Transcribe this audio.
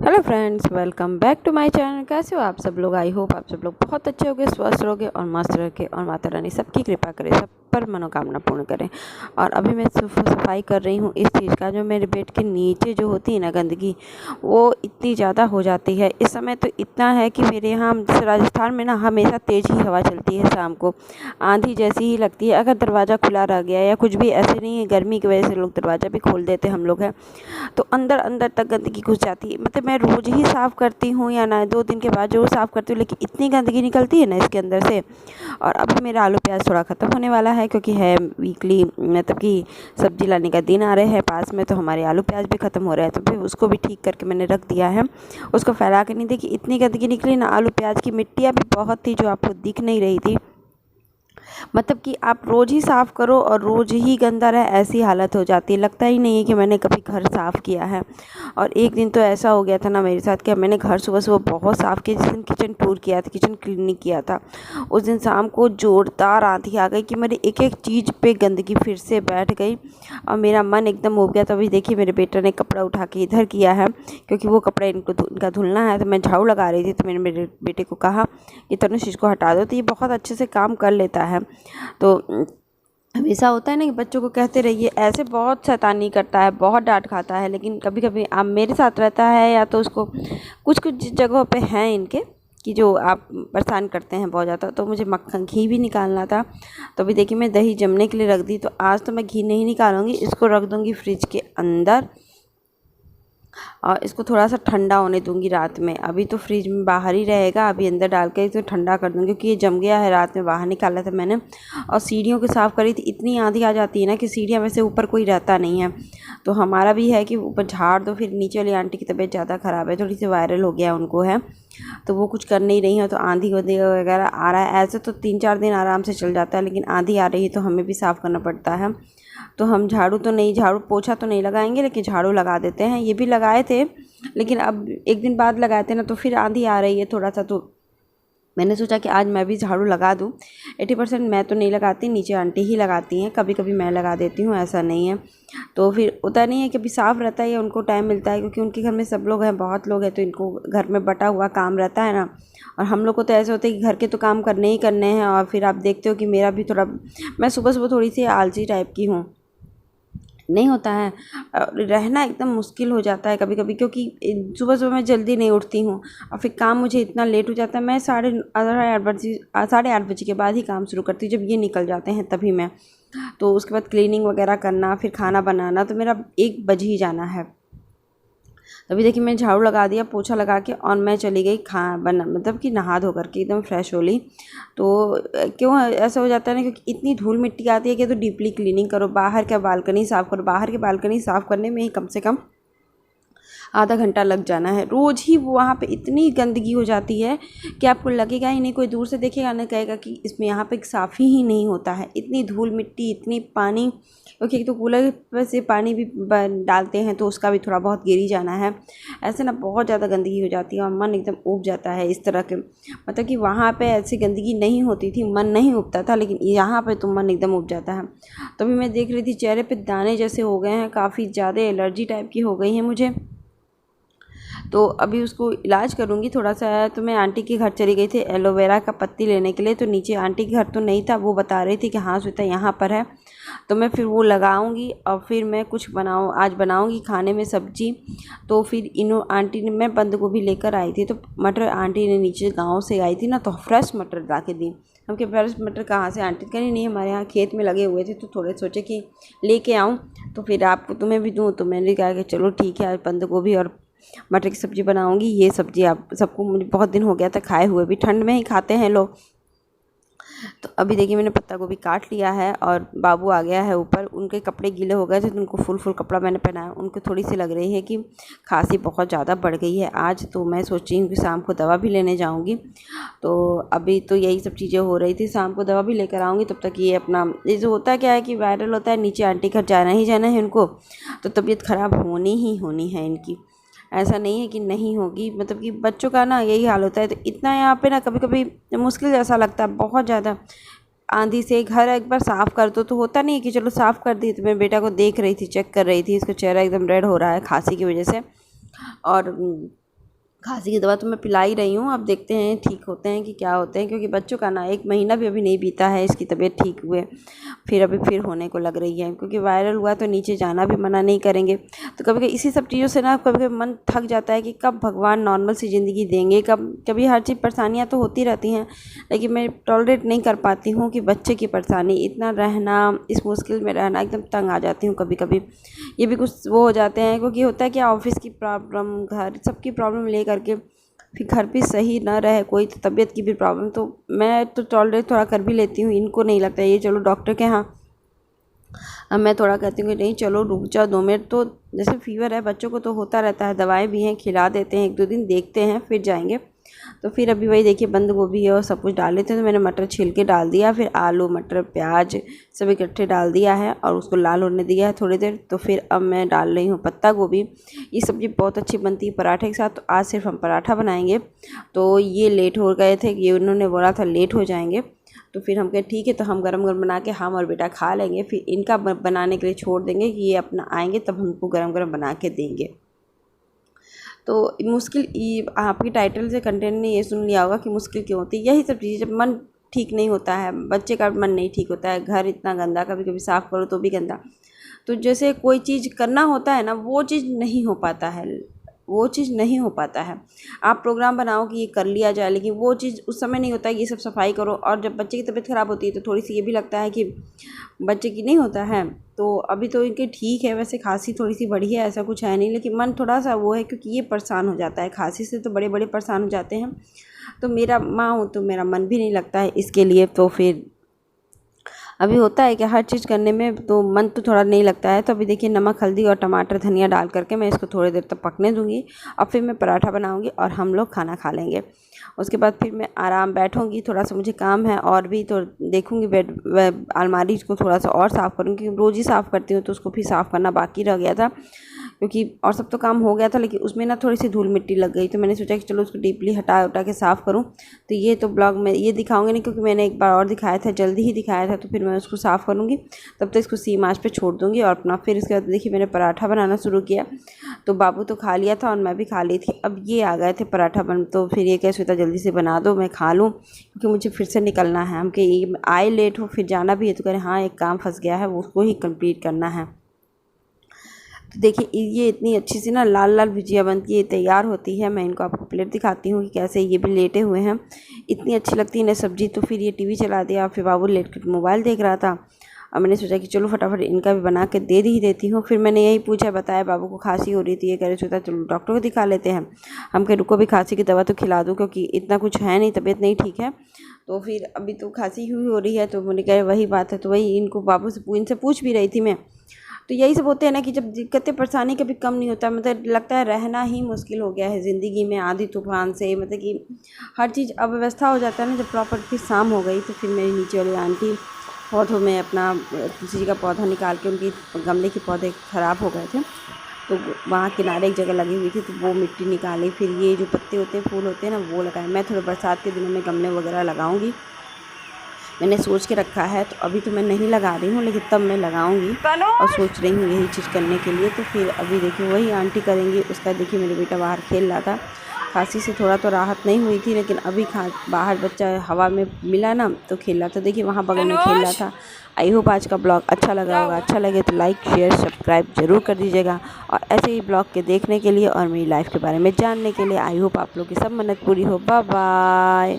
Hello friends, welcome back to my channel. कैसे हो आप सब लोग? आई होप आप सब लोग बहुत अच्छे होगे, स्वस्थ रहोगे और मस्त रहोगे और माता रानी सबकी कृपा करे, सब पर मनोकामना पूर्ण करें। और अभी मैं सफाई कर रही हूँ इस चीज़ का, जो मेरे बेड के नीचे जो होती है ना गंदगी, वो इतनी ज़्यादा हो जाती है। इस समय तो इतना है कि मेरे यहाँ राजस्थान में ना हमेशा तेज़ ही हवा चलती है, शाम को आंधी जैसी ही लगती है। अगर दरवाज़ा खुला रह गया या कुछ भी, ऐसे नहीं है, गर्मी की वजह से लोग दरवाज़ा भी खोल देते हम लोग हैं, तो अंदर अंदर तक गंदगी घुस जाती है। मतलब मैं रोज़ ही साफ़ करती हूँ या ना 2 दिन के बाद जरूर साफ़ करती हूँ, लेकिन इतनी गंदगी निकलती है ना इसके अंदर से। और अभी मेरा आलू प्याज थोड़ा ख़त्म होने वाला है, क्योंकि है वीकली, मतलब कि सब्ज़ी लाने का दिन आ रहे हैं पास में, तो हमारे आलू प्याज भी ख़त्म हो रहे हैं। तो फिर उसको भी ठीक करके मैंने रख दिया है, उसको फैला के। नहीं देखिए इतनी गंदगी निकली ना, आलू प्याज की मिट्टियाँ भी बहुत थी जो आपको दिख नहीं रही थी। मतलब कि आप रोज़ ही साफ़ करो और रोज़ ही गंदा रहे, ऐसी हालत हो जाती है। लगता ही नहीं है कि मैंने कभी घर साफ़ किया है। और एक दिन तो ऐसा हो गया था ना मेरे साथ कि मैंने घर सुबह सुबह बहुत साफ़ किया। जिस दिन किचन टूर किया था, किचन क्लीनिंग किया था, उस दिन शाम को जोरदार आंधी आ गई कि मेरी एक एक चीज़ पे गंदगी फिर से बैठ गई और मेरा मन एकदम उब गया। तो अभी देखिए मेरे बेटे ने कपड़ा उठा के इधर किया है, क्योंकि वो कपड़ा इनका धुलना है। तो मैं झाड़ू लगा रही थी, तो मैंने मेरे बेटे को कहा कि तनुष इसको हटा दो। तो ये बहुत अच्छे से काम कर लेता है। तो हमेशा होता है ना कि बच्चों को कहते रहिए, ऐसे बहुत शैतानी करता है, बहुत डांट खाता है, लेकिन कभी कभी आप मेरे साथ रहता है या तो उसको कुछ कुछ जगहों पे हैं इनके कि जो आप परेशान करते हैं बहुत ज़्यादा। तो मुझे मक्खन घी भी निकालना था, तो अभी देखिए मैं दही जमने के लिए रख दी। तो आज तो मैं घी नहीं निकालूंगी, इसको रख दूंगी फ्रिज के अंदर और इसको थोड़ा सा ठंडा होने दूंगी रात में। अभी तो फ्रिज में बाहर ही रहेगा, अभी अंदर डाल के इसे ठंडा कर दूंगी, क्योंकि ये जम गया है। रात में बाहर निकाला था मैंने और सीढ़ियों को साफ़ करी थी। इतनी आंधी आ जाती है ना कि सीढ़ियाँ में से ऊपर कोई रहता नहीं है। तो हमारा भी है कि ऊपर झाड़ दो, फिर नीचे वाली आंटी की तबीयत ज़्यादा ख़राब है, थोड़ी सी वायरल हो गया उनको है, तो वो कुछ कर नहीं रही है। तो आंधी वगैरह आ रहा है। ऐसे तो 3-4 दिन आराम से चल जाता है, लेकिन आंधी आ रही है तो हमें भी साफ़ करना पड़ता है। तो हम झाड़ू पोछा तो नहीं लगाएंगे, लेकिन झाड़ू लगा देते हैं। ये भी लगाए थे, लेकिन अब एक दिन बाद लगाए थे ना, तो फिर आंधी आ रही है थोड़ा सा, तो मैंने सोचा कि आज मैं भी झाड़ू लगा दूं। 80% मैं तो नहीं लगाती, नीचे आंटी ही लगाती हैं, कभी कभी मैं लगा देती हूँ, ऐसा नहीं है। तो फिर होता नहीं है कि अभी साफ़ रहता है या उनको टाइम मिलता है, क्योंकि उनके घर में सब लोग हैं, बहुत लोग हैं, तो इनको घर में बटा हुआ काम रहता है ना। और हम लोग को तो ऐसे होता है कि घर के तो काम करने ही करने हैं। और फिर आप देखते हो कि मेरा भी थोड़ा, मैं सुबह सुबह थोड़ी सी आलसी टाइप की हूँ, नहीं होता है, रहना एकदम मुश्किल हो जाता है कभी कभी, क्योंकि सुबह सुबह मैं जल्दी नहीं उठती हूँ और फिर काम मुझे इतना लेट हो जाता है। मैं 8:30 बजे के बाद ही काम शुरू करती हूँ, जब ये निकल जाते हैं तभी मैं। तो उसके बाद क्लीनिंग वगैरह करना, फिर खाना बनाना, तो मेरा 1 बज ही जाना है। तभी देखिए मैं झाड़ू लगा दिया, पोछा लगा के, और मैं चली गई मतलब कि नहा धो करके एकदम फ्रेश हो ली। तो क्यों ऐसा हो जाता है ना, क्योंकि इतनी धूल मिट्टी आती है कि तो डीपली क्लीनिंग करो, बाहर का बालकनी साफ़ करो। बाहर की बालकनी साफ़ करने में ही कम से कम आधा घंटा लग जाना है रोज़ ही। वहाँ पे इतनी गंदगी हो जाती है कि आपको लगेगा ही नहीं, कोई दूर से देखेगा ना कहेगा कि इसमें यहाँ पे साफ़ ही नहीं होता है। इतनी धूल मिट्टी, इतनी पानी, क्योंकि एक तो कूलर पे से पानी भी डालते हैं, तो उसका भी थोड़ा बहुत गिर ही जाना है। ऐसे ना बहुत ज़्यादा गंदगी हो जाती है और मन एकदम ऊब जाता है इस तरह के। मतलब कि वहाँ पे ऐसी गंदगी नहीं होती थी, मन नहीं उबता था, लेकिन यहाँ पे तो मन एकदम उब जाता है। तो अभी मैं देख रही थी चेहरे पे दाने जैसे हो गए हैं, काफ़ी ज़्यादा एलर्जी टाइप की हो गई है मुझे। तो अभी उसको इलाज करूँगी थोड़ा सा। तो मैं आंटी के घर चली गई थी एलोवेरा का पत्ती लेने के लिए। तो नीचे आंटी के घर तो नहीं था, वो बता रही थी कि हाँ श्वेता यहाँ पर है। तो मैं फिर वो लगाऊंगी और फिर मैं कुछ आज बनाऊंगी खाने में सब्जी। तो फिर आंटी ने, मैं बंद गोभी लेकर आई थी, तो मटर आंटी ने नीचे गाँव से आई थी ना, तो फ्रेश मटर ला के दी। हम के फ्रेश मटर कहाँ से? आंटी कहीं नहीं, हमारे यहाँ खेत में लगे हुए थे, तो थोड़े सोचे कि लेके आऊँ तो फिर आपको, तुम्हें भी दूँ। तो मैंने कहा कि चलो ठीक है, आज बंद गोभी और मटर की सब्ज़ी बनाऊंगी। ये सब्ज़ी आप सबको, मुझे बहुत दिन हो गया था खाए हुए, भी ठंड में ही खाते हैं लोग। तो अभी देखिए मैंने पत्ता गोभी काट लिया है और बाबू आ गया है ऊपर। उनके कपड़े गीले हो गए थे, तो उनको फुल कपड़ा मैंने पहनाया। उनको थोड़ी सी लग रही है कि खांसी बहुत ज़्यादा बढ़ गई है आज। तो मैं सोच रही हूँ कि शाम को दवा भी लेने जाऊँगी। तो अभी तो यही सब चीज़ें हो रही थी, शाम को दवा भी लेकर आऊँगी। तब तक ये अपना, ये जो होता है क्या है कि वायरल होता है, नीचे आंटी घर जाना ही जाना है उनको, तो तबीयत ख़राब होनी ही होनी है इनकी, ऐसा नहीं है कि नहीं होगी। मतलब कि बच्चों का ना यही हाल होता है। तो इतना यहाँ पे ना कभी कभी मुश्किल जैसा लगता है बहुत ज़्यादा। आंधी से घर एक बार साफ़ कर दो तो होता नहीं है कि चलो साफ़ कर दी। तो मैं बेटा को देख रही थी, चेक कर रही थी, इसका चेहरा एकदम रेड हो रहा है खांसी की वजह से। और खांसी की दवा तो मैं पिला ही रही हूँ। अब देखते हैं ठीक होते हैं कि क्या होते हैं, क्योंकि बच्चों का ना 1 महीना भी अभी नहीं बीता है इसकी तबीयत ठीक हुए, फिर अभी फिर होने को लग रही है। क्योंकि वायरल हुआ तो नीचे जाना भी मना नहीं करेंगे। तो कभी कभी इसी सब चीज़ों से ना कभी कभी मन थक जाता है कि कब भगवान नॉर्मल सी ज़िंदगी देंगे, कभी हर चीज़ परेशानियाँ तो होती रहती हैं, लेकिन मैं टॉलरेट नहीं कर पाती हूँ कि बच्चे की परेशानी इतना रहना, इस मुश्किल में रहना, एकदम तंग आ जाती हूँ कभी कभी। ये भी कुछ वो हो जाते हैं, क्योंकि होता है क्या, ऑफिस की प्रॉब्लम, घर सबकी प्रॉब्लम ले करके फिर घर भी सही ना रहे कोई, तो तबीयत की भी प्रॉब्लम, तो मैं तो टॉलरेट थोड़ा कर भी लेती हूँ। इनको नहीं लगता ये चलो डॉक्टर के यहाँ, अब मैं थोड़ा कहती हूँ कि नहीं चलो रुक जाओ 2 मिनट। तो जैसे फीवर है बच्चों को तो होता रहता है, दवाएं भी हैं, खिला देते हैं, 1-2 दिन देखते हैं फिर जाएंगे। तो फिर अभी वही देखिए बंद गोभी है और सब कुछ डाल लेते हैं। तो मैंने मटर छील के डाल दिया, फिर आलू मटर प्याज सब इकट्ठे डाल दिया है और उसको लाल होने दिया है थोड़ी देर। तो फिर अब मैं डाल रही हूँ पत्ता गोभी। ये सब्ज़ी बहुत अच्छी बनती है पराठे के साथ। तो आज सिर्फ हम पराठा बनाएंगे। तो ये लेट हो गए थे, ये उन्होंने बोला था लेट हो जाएंगे, तो फिर हम कहे ठीक है, तो हम गरम गरम बना के हम और बेटा खा लेंगे, फिर इनका बनाने के लिए छोड़ देंगे कि ये अपना आएंगे तब हमको गरम गरम बना के देंगे। तो मुश्किल आपकी टाइटल से कंटेंट ने ये सुन लिया होगा कि मुश्किल क्यों होती है। यही सब चीज़ें, जब मन ठीक नहीं होता है, बच्चे का मन नहीं ठीक होता है, घर इतना गंदा, कभी कभी साफ़ करो तो भी गंदा, तो जैसे कोई चीज़ करना होता है ना, वो चीज़ नहीं हो पाता है, वो चीज़ नहीं हो पाता है। आप प्रोग्राम बनाओ कि ये कर लिया जाए, लेकिन वो चीज़ उस समय नहीं होता है कि ये सब सफाई करो। और जब बच्चे की तबीयत ख़राब होती है तो थोड़ी सी ये भी लगता है कि बच्चे की नहीं होता है। तो अभी तो इनके ठीक है, वैसे खांसी थोड़ी सी बढ़ी है, ऐसा कुछ है नहीं, लेकिन मन थोड़ा सा वो है क्योंकि ये परेशान हो जाता है खांसी से, तो बड़े बड़े परेशान हो जाते हैं। तो मेरा माँ हूँ तो मेरा मन भी नहीं लगता है इसके लिए। तो फिर अभी होता है कि हर चीज़ करने में तो मन तो थोड़ा नहीं लगता है। तो अभी देखिए नमक हल्दी और टमाटर धनिया डाल करके मैं इसको थोड़ी देर तक पकने दूँगी और फिर मैं पराठा बनाऊँगी और हम लोग खाना खा लेंगे। उसके बाद फिर मैं आराम बैठूँगी, थोड़ा सा मुझे काम है और भी, तो देखूँगी बेड अलमारी को थोड़ा सा और साफ़ करूँगी, रोज़ ही साफ़ करती हूँ, तो उसको फिर साफ़ करना बाकी रह गया था, क्योंकि और सब तो काम हो गया था, लेकिन उसमें ना थोड़ी सी धूल मिट्टी लग गई। तो मैंने सोचा कि चलो उसको डीपली हटा उटा के साफ़ करूँ। तो ये तो ब्लॉग में ये दिखाऊंगी नहीं, क्योंकि मैंने एक बार और दिखाया था, जल्दी ही दिखाया था, तो फिर मैं उसको साफ़ करूँगी। तब तक इसको सी आँच पे छोड़ दूँगी और अपना फिर इसके बाद देखिए मैंने पराठा बनाना शुरू किया। तो बाबू तो खा लिया था और मैं भी खा ली थी। अब ये आ गए थे पराठा बन, तो फिर ये कह सोचा जल्दी से बना दो मैं खा लूँ, क्योंकि मुझे फिर से निकलना है। हम कहीं आए लेट हो फिर जाना भी है, तो कह रहे हाँ एक काम फंस गया है, वो उसको ही कंप्लीट करना है। तो देखिए ये इतनी अच्छी सी ना लाल लाल भुजिया बनती है, तैयार होती है। मैं इनको आपको प्लेट दिखाती हूँ कि कैसे ये भी लेटे हुए हैं, इतनी अच्छी लगती है इन्हें सब्जी। तो फिर ये टीवी चला दिया, फिर बाबू लेट कर मोबाइल देख रहा था और मैंने सोचा कि चलो फटाफट इनका भी बना के दे ही देती हूँ। फिर मैंने यही पूछा, बताया बाबू को खांसी हो रही थी, ये कह रहे सोचा चलो डॉक्टर को दिखा लेते हैं। हम कह रुको भी खांसी की दवा तो खिला दूँ, क्योंकि इतना कुछ है नहीं, तबीयत नहीं ठीक है। तो फिर अभी तो खांसी हुई हो रही है, तो मैंने कहा वही बात है, तो वही इनको बाबू से इनसे पूछ भी रही थी मैं। तो यही सब होते हैं ना कि जब दिक्कतें परेशानी कभी कम नहीं होता, मतलब लगता है रहना ही मुश्किल हो गया है ज़िंदगी में आंधी तूफान से, मतलब कि हर चीज़ अव्यवस्था हो जाता है ना। जब प्रॉपर फिर शाम हो गई तो फिर मेरी नीचे वाली आंटी पौधों में अपना तुलसी का पौधा निकाल के, उनकी गमले के पौधे ख़राब हो गए थे, तो वहाँ किनारे एक जगह लगी हुई थी, तो वो मिट्टी निकाली, फिर ये जो पत्ते होते हैं फूल होते हैं ना वो लगाए। मैं थोड़ा बरसात के दिनों में गमले वगैरह लगाऊंगी, मैंने सोच के रखा है। तो अभी तो मैं नहीं लगा रही हूँ, लेकिन तब मैं लगाऊंगी और सोच रही हूँ यही चीज़ करने के लिए। तो फिर अभी देखिए वही आंटी करेंगी उसका। देखिए मेरे बेटा बाहर खेल रहा था, खांसी से थोड़ा तो राहत नहीं हुई थी, लेकिन अभी बाहर बच्चा हवा में मिला ना तो खेल रहा था। देखिए वहाँ बगल में खेल रहा था। आई होप आज का ब्लॉग अच्छा लगा होगा, अच्छा लगे तो लाइक शेयर सब्सक्राइब जरूर कर दीजिएगा। और ऐसे ही ब्लॉग के देखने के लिए और मेरी लाइफ के बारे में जानने के लिए आई होप आप लोग की सब मन्नत पूरी हो। Bye bye.